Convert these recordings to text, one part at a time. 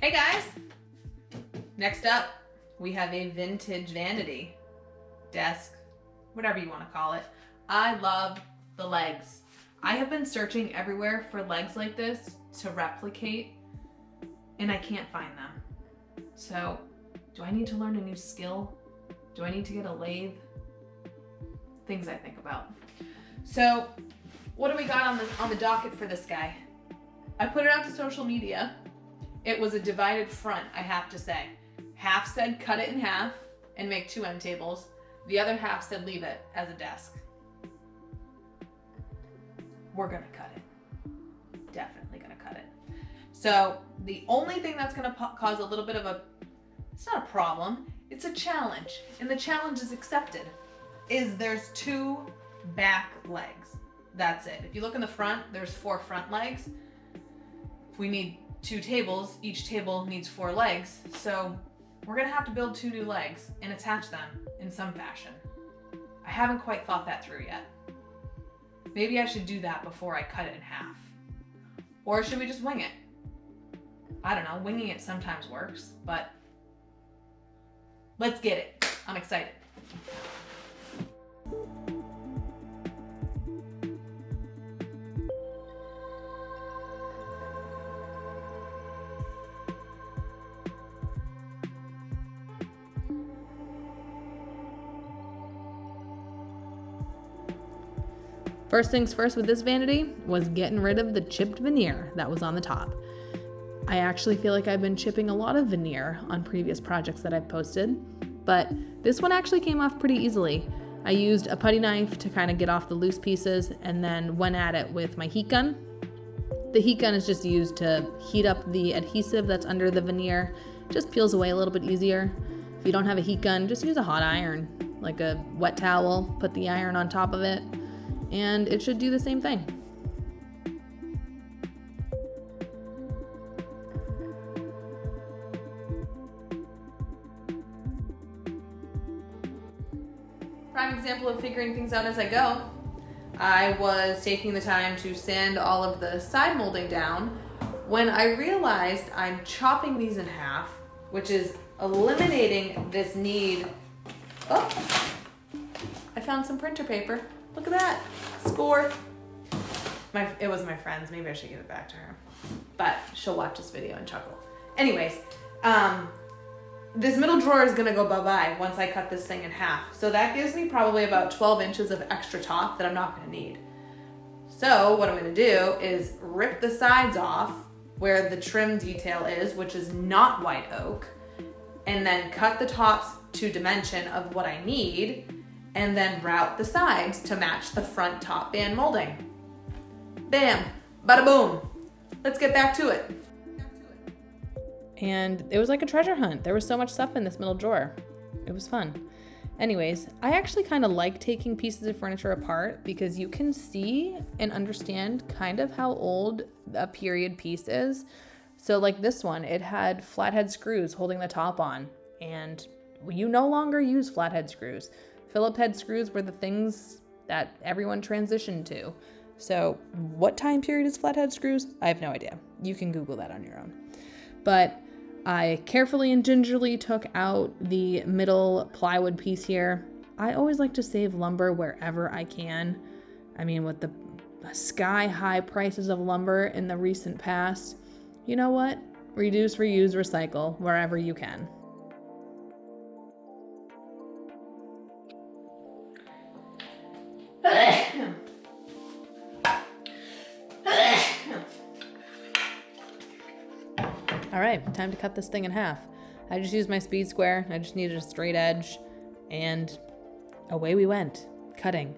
Hey guys! Next up, we have a vintage vanity desk, whatever you want to call it. I love the legs. I have been searching everywhere for legs like this to replicate, and I can't find them. So, do I need to learn a new skill? Do I need to get a lathe? Things I think about. So, what do we got on the docket for this guy? I put it out to social media. It was a divided front, I have to say. Half said cut it in half and make 2 end tables. The other half said leave it as a desk. We're gonna cut it. Definitely gonna cut it. So the only thing that's gonna cause a little bit of it's not a problem, it's a challenge. And the challenge is accepted, is there's 2 back legs. That's it. If you look in the front, there's 4 front legs. If we need 2 tables, each table needs 4 legs. So we're gonna have to build 2 new legs and attach them in some fashion. I haven't quite thought that through yet. Maybe I should do that before I cut it in half. Or should we just wing it? I don't know, winging it sometimes works, but let's get it. I'm excited. First things first with this vanity was getting rid of the chipped veneer that was on the top. I actually feel like I've been chipping a lot of veneer on previous projects that I've posted, but this one actually came off pretty easily. I used a putty knife to kind of get off the loose pieces and then went at it with my heat gun. The heat gun is just used to heat up the adhesive that's under the veneer. Just peels away a little bit easier. If you don't have a heat gun, just use a hot iron, like a wet towel, put the iron on top of it, and it should do the same thing. Prime example of figuring things out as I go. I was taking the time to sand all of the side molding down when I realized I'm chopping these in half, which is eliminating this need. Oh, I found some printer paper. Look at that, score. It was my friend's, maybe I should give it back to her. But she'll watch this video and chuckle. Anyways, this middle drawer is gonna go bye-bye once I cut this thing in half. So that gives me probably about 12 inches of extra top that I'm not gonna need. So what I'm gonna do is rip the sides off where the trim detail is, which is not white oak, and then cut the tops to dimension of what I need, and then route the sides to match the front top band molding. Bam, bada boom. Let's get back to it. And it was like a treasure hunt. There was so much stuff in this middle drawer. It was fun. Anyways, I actually kind of like taking pieces of furniture apart because you can see and understand kind of how old a period piece is. So like this one, it had flathead screws holding the top on, and you no longer use flathead screws. Phillip head screws were the things that everyone transitioned to. So what time period is flathead screws? I have no idea. You can Google that on your own. But I carefully and gingerly took out the middle plywood piece here. I always like to save lumber wherever I can. I mean, with the sky-high prices of lumber in the recent past, you know what? Reduce, reuse, recycle wherever you can. All right, time to cut this thing in half. I just used my speed square. I just needed a straight edge, and away we went, cutting.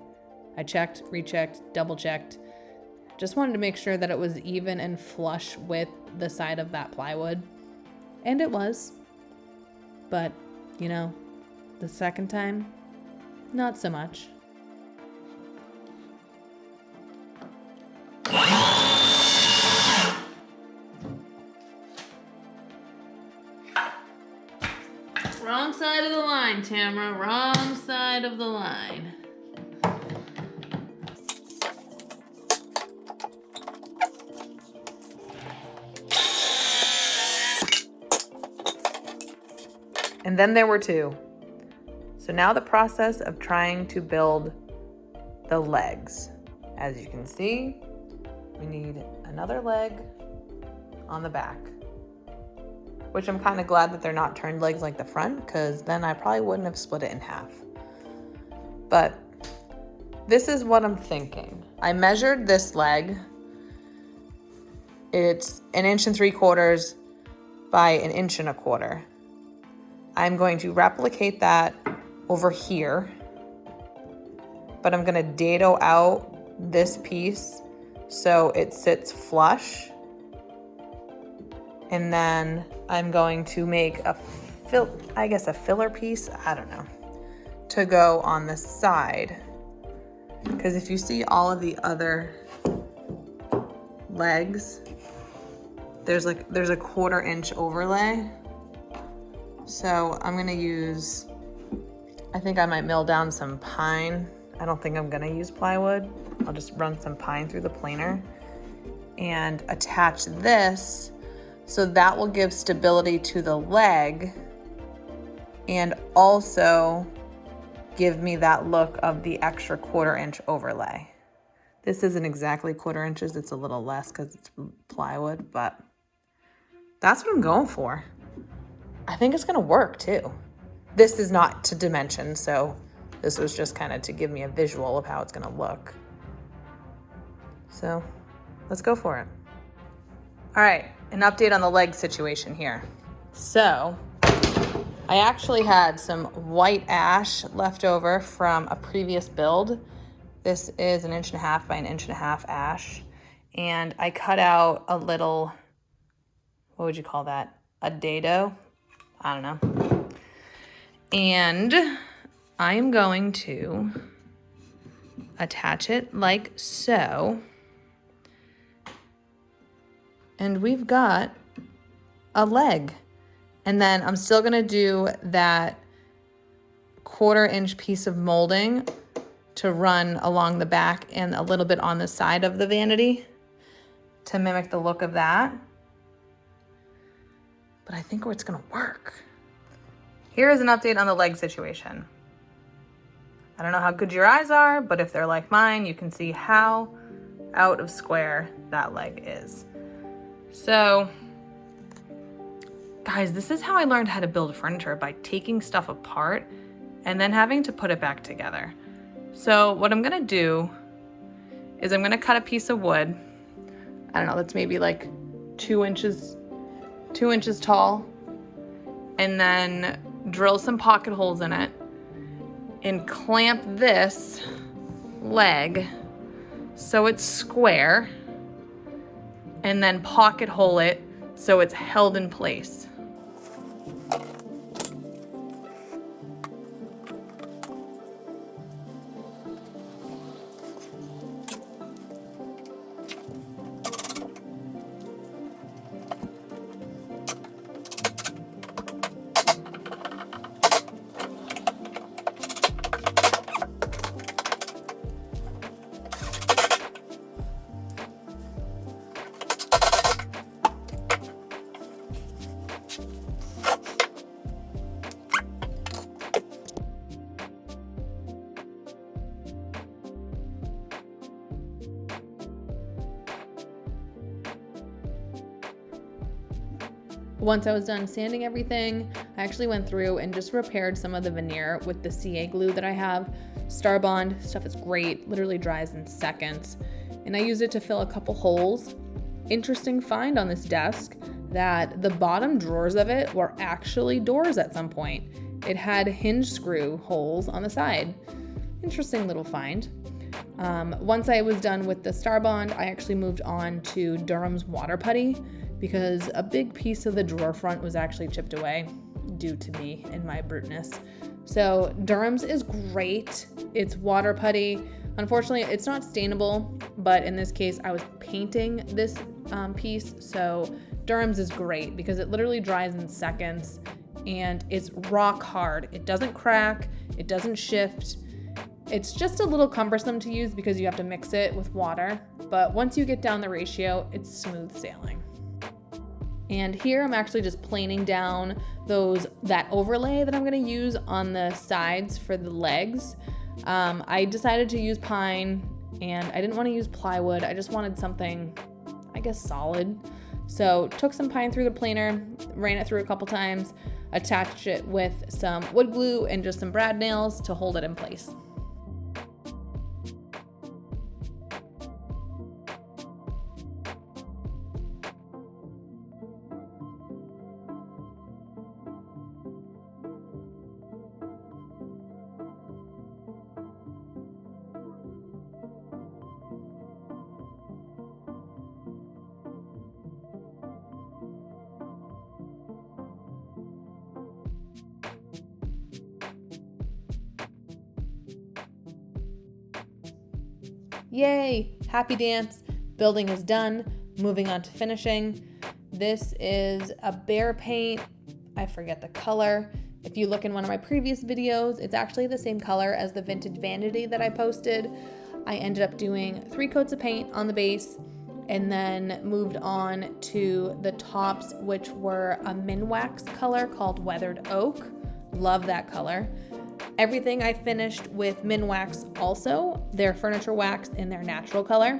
I checked, rechecked, double checked. Just wanted to make sure that it was even and flush with the side of that plywood. And it was. But, you know, the second time, not so much. Wrong side of the line, Tamara. Wrong side of the line. And then there were 2. So now the process of trying to build the legs. As you can see, we need another leg on the back, which I'm kind of glad that they're not turned legs like the front, because then I probably wouldn't have split it in half. But this is what I'm thinking. I measured this leg. It's 1 3/4 by 1 1/4. I'm going to replicate that over here, but I'm gonna dado out this piece so it sits flush. And then I'm going to make a filler piece, I don't know, to go on the side. Because if you see all of the other legs, there's a 1/4 inch overlay. So I'm gonna use, I think I might mill down some pine. I don't think I'm gonna use plywood. I'll just run some pine through the planer and attach this, so that will give stability to the leg and also give me that look of the extra 1/4 inch overlay. This isn't exactly 1/4 inches, it's a little less because it's plywood, but that's what I'm going for. I think it's gonna work too. This is not to dimension, so this was just kind of to give me a visual of how it's gonna look. So let's go for it. All right, an update on the leg situation here. So I actually had some white ash left over from a previous build. This is 1.5 inches by 1.5 inches ash. And I cut out a little, what would you call that? A dado? I don't know. And I'm going to attach it like so. And we've got a leg. And then I'm still gonna do that 1/4 inch piece of molding to run along the back and a little bit on the side of the vanity to mimic the look of that. But I think it's gonna work. Here is an update on the leg situation. I don't know how good your eyes are, but if they're like mine, you can see how out of square that leg is. So, guys, this is how I learned how to build furniture, by taking stuff apart and then having to put it back together. So what I'm gonna do is I'm gonna cut a piece of wood. I don't know, that's maybe like 2 inches tall, and then drill some pocket holes in it and clamp this leg so it's square, and then pocket hole it so it's held in place. Once I was done sanding everything, I actually went through and just repaired some of the veneer with the CA glue that I have. Star Bond stuff is great, literally dries in seconds. And I used it to fill a couple holes. Interesting find on this desk that the bottom drawers of it were actually doors at some point. It had hinge screw holes on the side. Interesting little find. Once I was done with the Star Bond, I actually moved on to Durham's water putty, because a big piece of the drawer front was actually chipped away due to me and my bruteness. So Durham's is great. It's water putty. Unfortunately, it's not stainable, but in this case, I was painting this piece. So Durham's is great because it literally dries in seconds and it's rock hard. It doesn't crack, it doesn't shift. It's just a little cumbersome to use because you have to mix it with water. But once you get down the ratio, it's smooth sailing. And here I'm actually just planing down that overlay that I'm gonna use on the sides for the legs. I decided to use pine, and I didn't want to use plywood. I just wanted something, I guess, solid. So took some pine through the planer, ran it through a couple times, attached it with some wood glue and just some brad nails to hold it in place. Yay! Happy dance. Building is done. Moving on to finishing. This is a bear paint. I forget the color. If you look in one of my previous videos, it's actually the same color as the vintage vanity that I posted. I ended up doing 3 coats of paint on the base and then moved on to the tops, which were a Minwax color called Weathered Oak. Love that color. Everything I finished with Minwax also, their furniture wax in their natural color.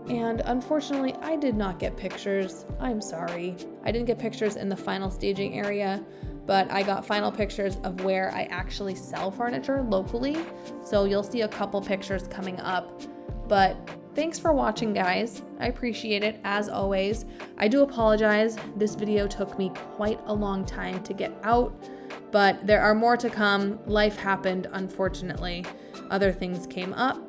And unfortunately, I did not get pictures. I'm sorry. I didn't get pictures in the final staging area, but I got final pictures of where I actually sell furniture locally. So you'll see a couple pictures coming up. But thanks for watching, guys. I appreciate it, as always. I do apologize. This video took me quite a long time to get out, but there are more to come. Life happened, unfortunately. Other things came up,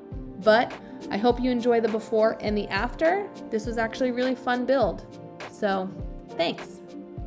but I hope you enjoy the before and the after. This was actually a really fun build. So, thanks.